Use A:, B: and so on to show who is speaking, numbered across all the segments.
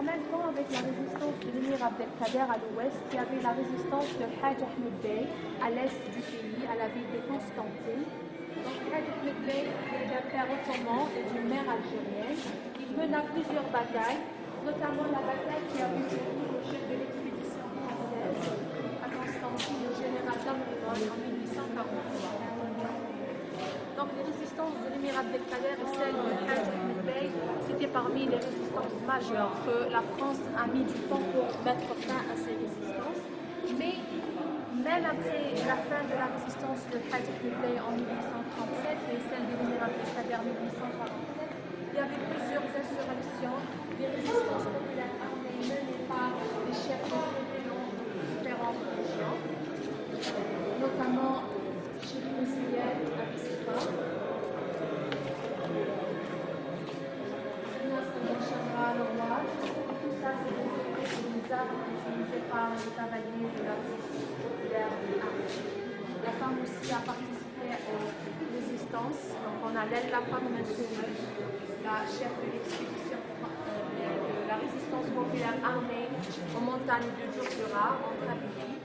A: même temps, avec la résistance de l'émir Abdelkader à l'ouest, il y avait la résistance de Hajj Ahmed Bey à l'est du pays, à la ville de Constantine. Donc Hajj Ahmed Bey est d'un père ottoman et d'une mère algérienne. Il mena plusieurs batailles, notamment la bataille qui a vu le chef de l'expédition française à Constantine, le général Damrivol, en 1843. Donc les résistances de l'émir Abdelkader et celles de Hajj Ahmed Bey, c'était parmi les résistances majeures que la France a mis du temps pour mettre fin à ces résistances. Mais même après la fin de la résistance de Hajj Ahmed Bey en 1837 et celle de l'émir Abdelkader en 1847, il y avait plusieurs insurrections, des résistances populaires armées menées par des chefs de rébellion de différentes régions, notamment Chérif Ziyad à Biskra, tout ça c'est des armes utilisées par les cavaliers de la résistance populaire armée. La femme aussi a participé aux résistances. Donc on a Lella Femme Mansouri, la chef de l'expédition de la résistance populaire armée aux montagnes de Djourdjoura en Kabylie.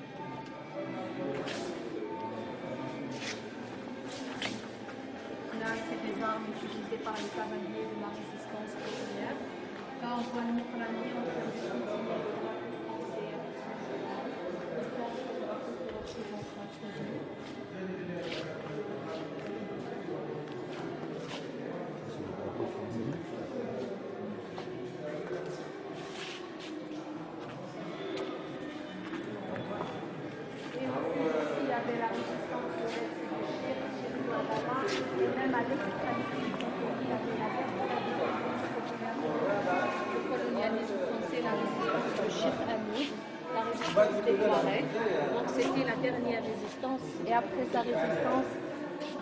A: Là, c'est des armes utilisées par les cavaliers de la résistance populaire. Là, on voit le Moukhlani en train de continuer le drapeau français avec son cheval. Je pense que le drapeau qui représente sa tribu. Et aussi, il y avait la résistance de l'Est de Chir, et même à l'extrémité du pays, il y avait la résistance populaire, le colonialisme français, la résistance de Chir Hamid, la résistance des Touaregs. Donc c'était la dernière résistance. Et après sa résistance,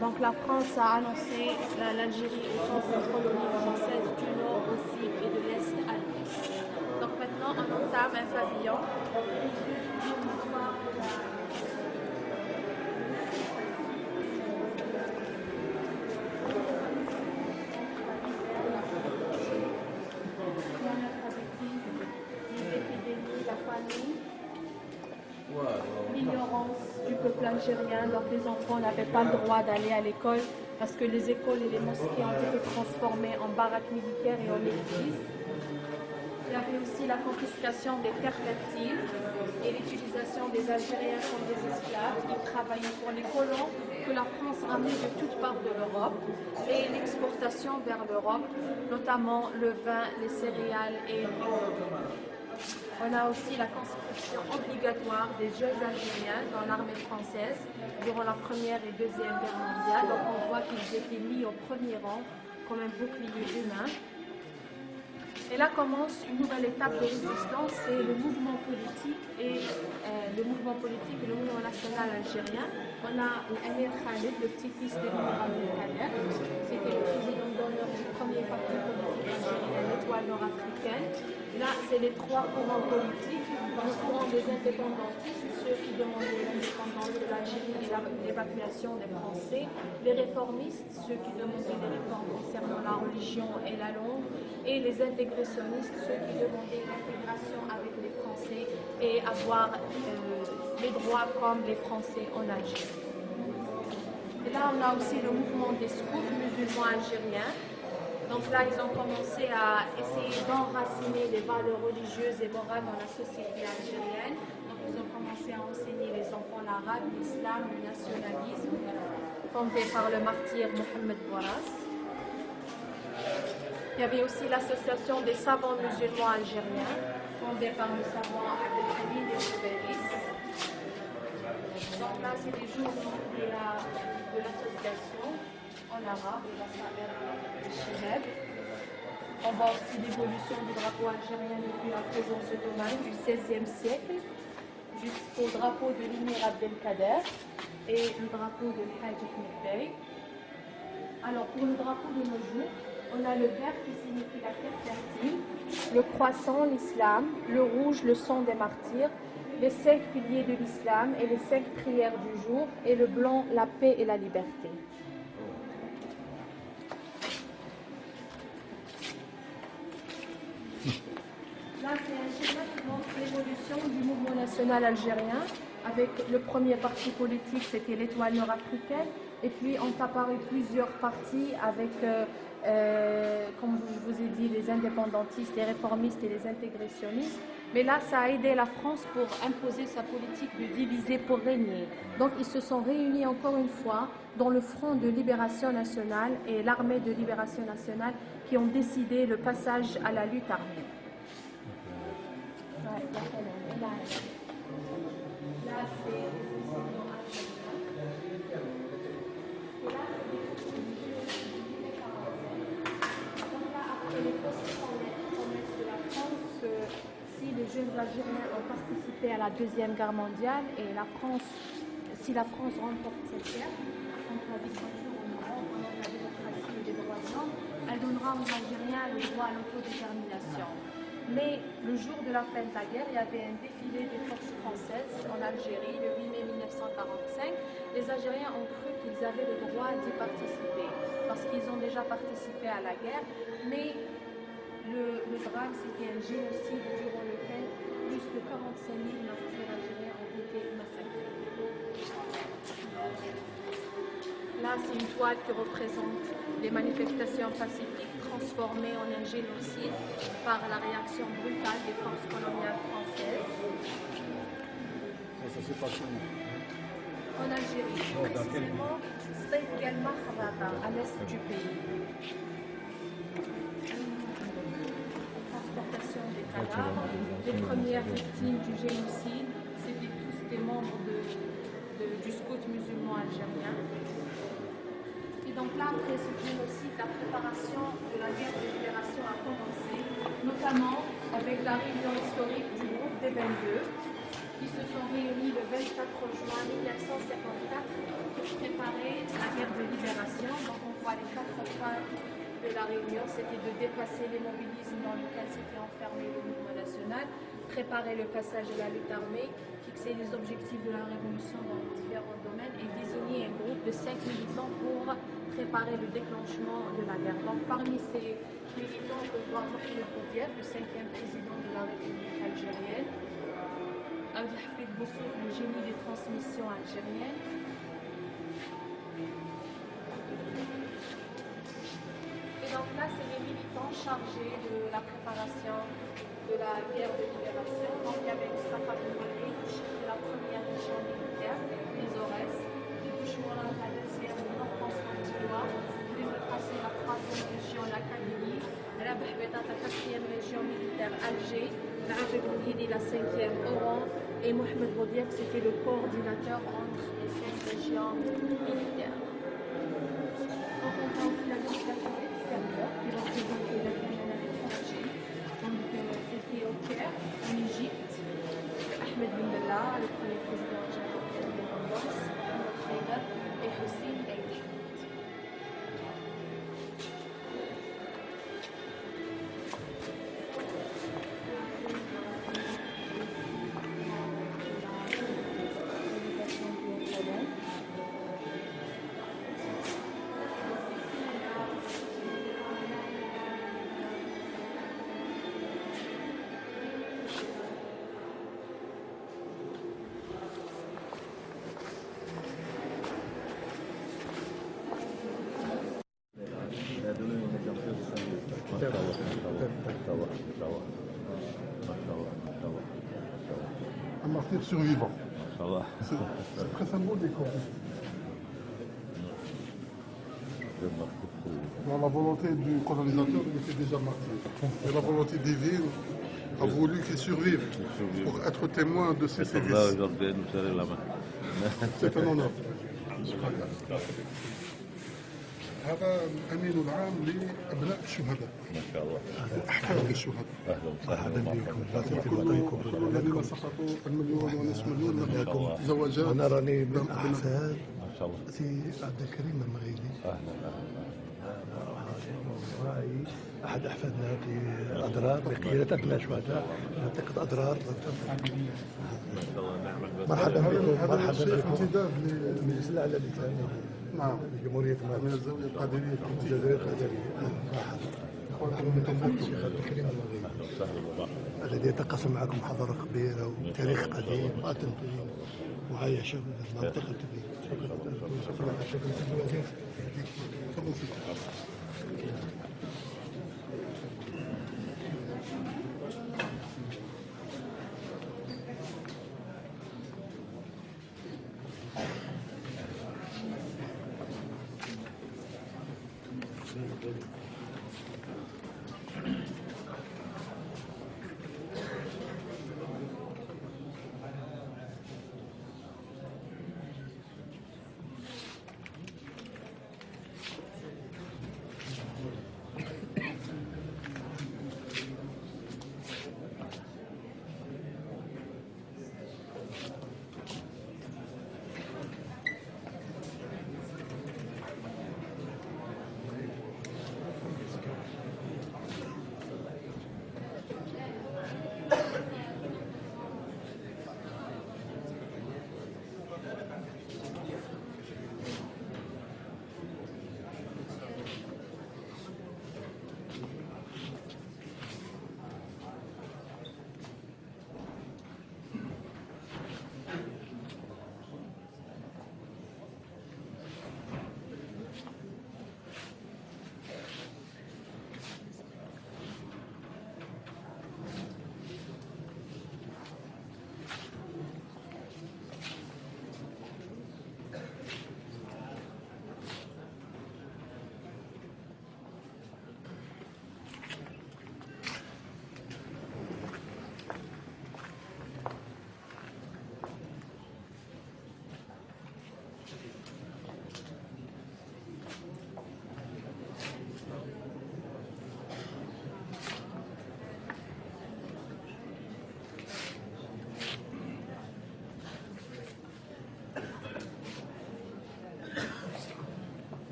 A: donc la France a annoncé l'Algérie au sens de colonie française du nord aussi et de l'est à l'ouest. Donc maintenant on entame un pavillon. L'ignorance du peuple algérien, donc les enfants n'avaient pas le droit d'aller à l'école parce que les écoles et les mosquées ont été transformées en baraques militaires et en églises. Il y avait aussi la confiscation des terres fertiles et l'utilisation des Algériens comme des esclaves qui travaillaient pour les colons que la France ramenait de toutes parts de l'Europe et l'exportation vers l'Europe, notamment le vin, les céréales et l'huile. On a aussi la conscription obligatoire des jeunes Algériens dans l'armée française durant la Première et Deuxième Guerre mondiale. Donc on voit qu'ils étaient mis au premier rang comme un bouclier humain. Et là commence une nouvelle étape de résistance, c'est le mouvement politique et le mouvement national algérien. On a l'Amir Khalid, le petit-fils de l'émir Abdelkader. C'était le président d'honneur du premier parti politique algérien, l'Étoile nord-africaine. Là, c'est les trois courants politiques. Le courant des indépendantistes, ceux qui demandaient l'indépendance de l'Algérie et l'évacuation des Français. Les réformistes, ceux qui demandaient des réformes concernant la religion et la langue. Et les intégраtionnistes, ceux qui demandaient l'intégration avec les Français et avoir les droits comme les Français en Algérie. Et là, on a aussi le mouvement des scouts musulmans algériens. Donc là, ils ont commencé à essayer d'enraciner les valeurs religieuses et morales dans la société algérienne. Donc ils ont commencé à enseigner les enfants l'arabe, l'islam, le nationalisme, fondé par le martyr Mohamed Bouaras. Il y avait aussi l'association des savants musulmans algériens, fondée par le savant Abdelhamid El Chouberis. Donc là, c'est les jours de l'association en arabe, de la Sa'er Chireb. On voit aussi l'évolution du drapeau algérien depuis la présence ottomane du XVIe siècle jusqu'au drapeau de l'émir Abdelkader et le drapeau de Hajj Ahmed Bey. Alors, pour le drapeau de nos jours, on a le vert qui signifie la terre fertile, le croissant, l'islam, le rouge, le sang des martyrs, les 5 piliers de l'islam et les 5 prières du jour, et le blanc, la paix et la liberté. Là, l'évolution du mouvement national algérien. Avec le premier parti politique, c'était l'Étoile nord-africaine, et puis ont apparu plusieurs partis avec, comme je vous ai dit, les indépendantistes, les réformistes et les intégраtionnistes. Mais là, ça a aidé la France pour imposer sa politique de diviser pour régner. Donc, ils se sont réunis encore une fois dans le Front de Libération Nationale et l'Armée de Libération Nationale qui ont décidé le passage à la lutte armée. Ouais, là, c'est après les post-promesses de la France, si les jeunes Algériens ont participé à la Deuxième Guerre mondiale et si la France remporte cette guerre contre la dictature au nom de la démocratie et des droits de l'homme, elle donnera aux Algériens le droit à l'autodétermination. Mais le jour de la fin de la guerre, il y avait un défilé des forces françaises en Algérie, le 8 mai 1945. Les Algériens ont cru qu'ils avaient le droit d'y participer, parce qu'ils ont déjà participé à la guerre. Mais le drame, c'était un génocide durant lequel plus de 45 000 martyrs algériens ont été massacrés. Là, c'est une toile qui représente les manifestations pacifiques transformées en un génocide par la réaction brutale des forces coloniales françaises.
B: Ça s'est passé
A: en Algérie, précisément State Galma Kharata, à l'est du pays. Transportation des cadavres. Les premières victimes du génocide, c'était tous des membres du scout musulman algérien. Et donc là, après ce génocide, la préparation de la guerre de libération a commencé, notamment avec la réunion historique du groupe des 22, qui se sont réunis le 24 juin 1954 pour préparer la guerre de libération. Donc on voit les 4 points de la réunion, c'était de dépasser l'immobilisme dans lequel s'était enfermé le mouvement national, préparer le passage de la lutte armée, fixer les objectifs de la révolution dans les différents domaines et désigner un groupe de 5 militants pour préparer le déclenchement de la guerre. Donc parmi ces militants, on peut voir Mohamed Boudiaf, le 5e président de la République algérienne, Abdelhafid Boussouf, le génie des transmissions algériennes, et donc là, c'est les militants chargés de la préparation de la guerre de libération. Donc il y avait Mustafa Ben Walid, de la première région militaire, les Aurès, les Bouchouara, la deuxième, le Nord-Constantinois, les Tracé, la troisième région, l'Académie, la Bahbeta, la quatrième région militaire, Alger, la Abdelhafid, la cinquième, Oran, et Mohamed Boudiaf, c'était le coordinateur entre les 5 régions militaires. Donc on voit aussi la délégation extérieure qui représente les nationaux étrangers. Donc c'était au Caire, en Égypte, Ahmed Ben Bella, le premier président algérien de l'indépendance, Ahmed Haïdar et Hussein El Hamid.
B: Un martyr survivant. C'est très symbolique. Dans la volonté du colonisateur, il était déjà martyr. Et la volonté divine a voulu qu'il survive pour être témoin de ses services. C'est un honneur. هذا الامين العام لابناء الشهداء.
C: ما شاء الله.
B: احفاد الشهداء.
C: اهلا بكم.
B: الذين سقطوا 1,5 مليون لهم زواجات.
C: انا راني من احفاد سي عبد الكريم المغيلي. راعي احد احفادنا في اضرار بقياده ابناء شهداء منطقه اضرار. مرحبا بكم. مرحبا بكم.
B: امتداد
C: المجلس الاعلى الاسلامي.
B: نعم.
C: جمهورية
B: من الزاوية القادرية
C: الجزائر القادرية.
B: إخوانكم من تنبكتو.
C: الشيخ عبد الكريم المغربي الذي يتقاسم معكم حضارة كبيرة وتاريخ قديم قاتل وعايش في منطقة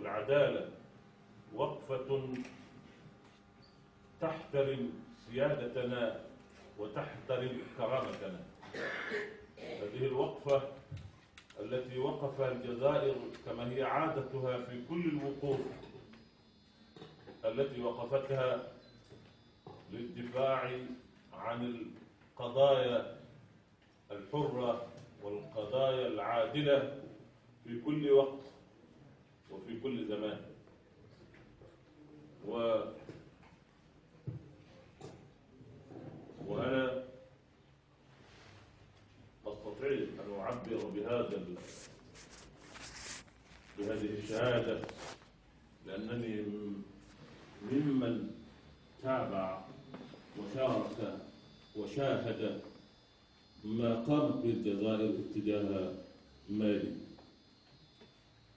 D: العدالة وقفة تحترم سيادتنا وتحترم كرامتنا. هذه الوقفة التي وقفها الجزائر كما هي عادتها في كل الوقوف التي وقفتها للدفاع عن القضايا الحرة والقضايا العادلة في كل وقت وفي كل زمان. وأنا أستطيع أن أعبر بهذه الشهادة لأنني ممن تابع وشارك وشاهد ما قامت به الجزائر اتجاه مالي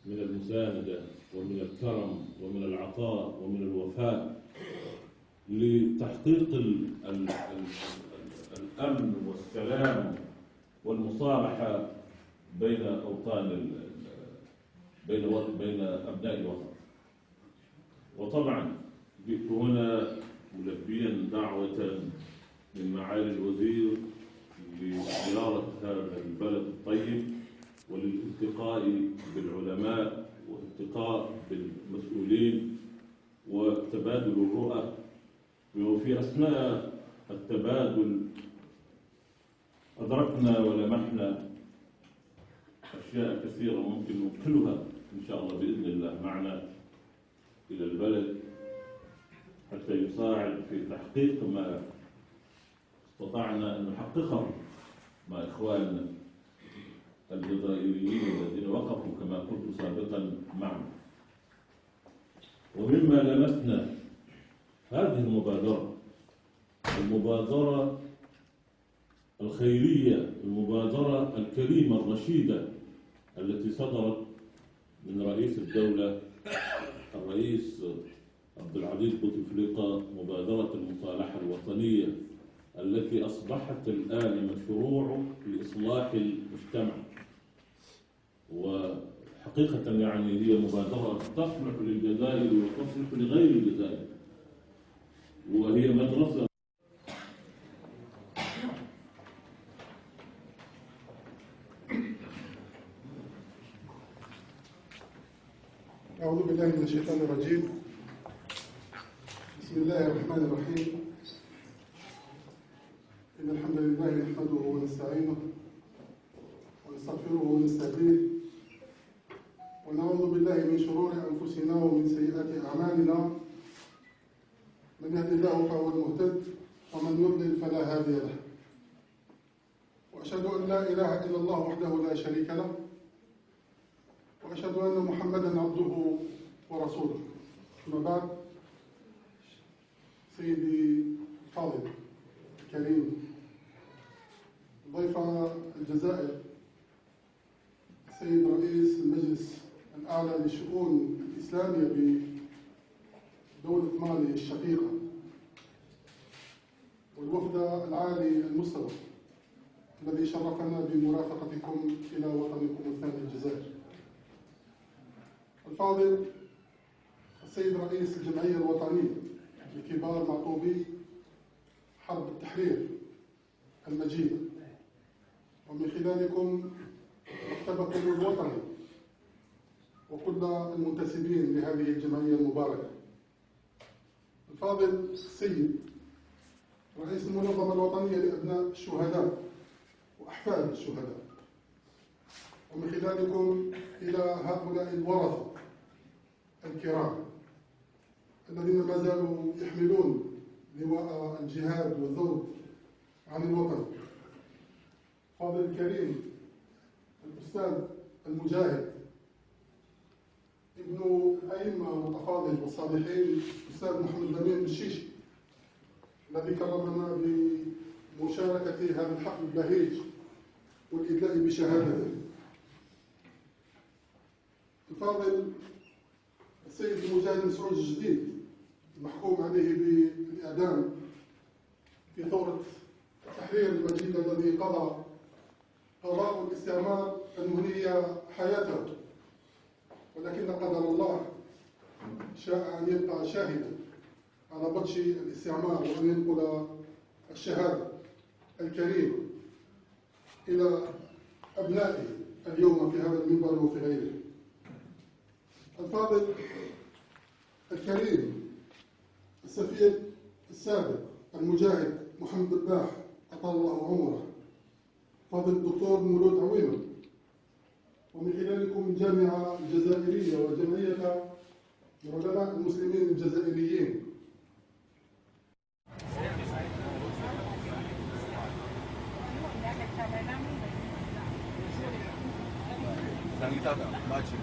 D: من المساندة ومن الكرم ومن العطاء ومن الوفاء لتحقيق الأمن والسلام والمصالحة بين بين أبناء الوطن. وطبعا جئت هنا ملبيا دعوة من معالي الوزير لزيارة هذا البلد الطيب وللالتقاء الالتقاء بالعلماء والالتقاء بالمسؤولين وتبادل الرؤى. وفي أثناء التبادل أدركنا ولمحنا أشياء كثيرة ممكن ننقلها إن شاء الله بإذن الله معنا إلى البلد حتى يساعد في تحقيق ما استطعنا أن نحققه مع إخواننا الجزائريين الذين وقفوا كما قلت سابقا معنا. ومما لمسنا هذه المبادرة الخيرية، المبادرة الكريمة الرشيدة التي صدرت من رئيس الدولة الرئيس عبد العزيز بوتفليقة، مبادرة المصالحة الوطنية التي أصبحت الآن مشروع لإصلاح المجتمع. وحقيقة يعني هي مبادرة تصلح للجزائر وتصلح لغير الجزائر، وهي مدرسة.
B: أعوذ بالله من الشيطان الرجيم. بسم الله الرحمن الرحيم. إن الحمد لله نحمده ونستعينه ونستغفره ونستهديه ونعوذ بالله من شرور أنفسنا ومن سيئات أعمالنا. من يهد الله فهو المهتد ومن يضلل فلا هادي له. وأشهد أن لا إله إلا الله وحده لا شريك له، وأشهد أن محمدًا عبده ورسوله. أما بعد، سيدي الفاضل الكريم ضيف الجزائر السيد رئيس المجلس الأعلى للشؤون الإسلامية بدولة مالي الشقيقة، والوفد العالي المستوى الذي شرفنا بمرافقتكم إلى وطنكم الثاني الجزائر. الفاضل السيد رئيس الجمعية الوطنية لكبار معطوبي حرب التحرير المجيدة، ومن خلالكم مكتبكم الوطني وكل المنتسبين لهذه الجمعية المباركة. الفاضل السيد رئيس المنظمة الوطنية لأبناء الشهداء وأحفاد الشهداء، ومن خلالكم إلى هؤلاء الورثة الكرام الذين ما زالوا يحملون لواء الجهاد والذود عن الوطن. فاضل الكريم الأستاذ المجاهد ابن أئمة والأفاضل والصالحين الأستاذ محمد لمين الشيشي الذي كرمنا بمشاركة هذا الحفل البهيج والإدلاء بشهادته. الفاضل السيد المجاهد مسعود الجديد المحكوم عليه بالإعدام في ثورة التحرير المجيدة الذي قضى قضاء الاستعمار المهنية حياته، ولكن قدر الله شاء أن يبقى شاهدا على بطش الاستعمار وأن ينقل الشهادة الكريمة إلى أبنائه اليوم في هذا المنبر وفي غيره. الفاضل الكريم السفير السابق المجاهد محمد الباح أطال الله عمره، فاضل الدكتور مولود عويمة، ومن خلالكم الجامعة الجزائرية وجمعية العلماء المسلمين الجزائريين.
E: Dan kita baca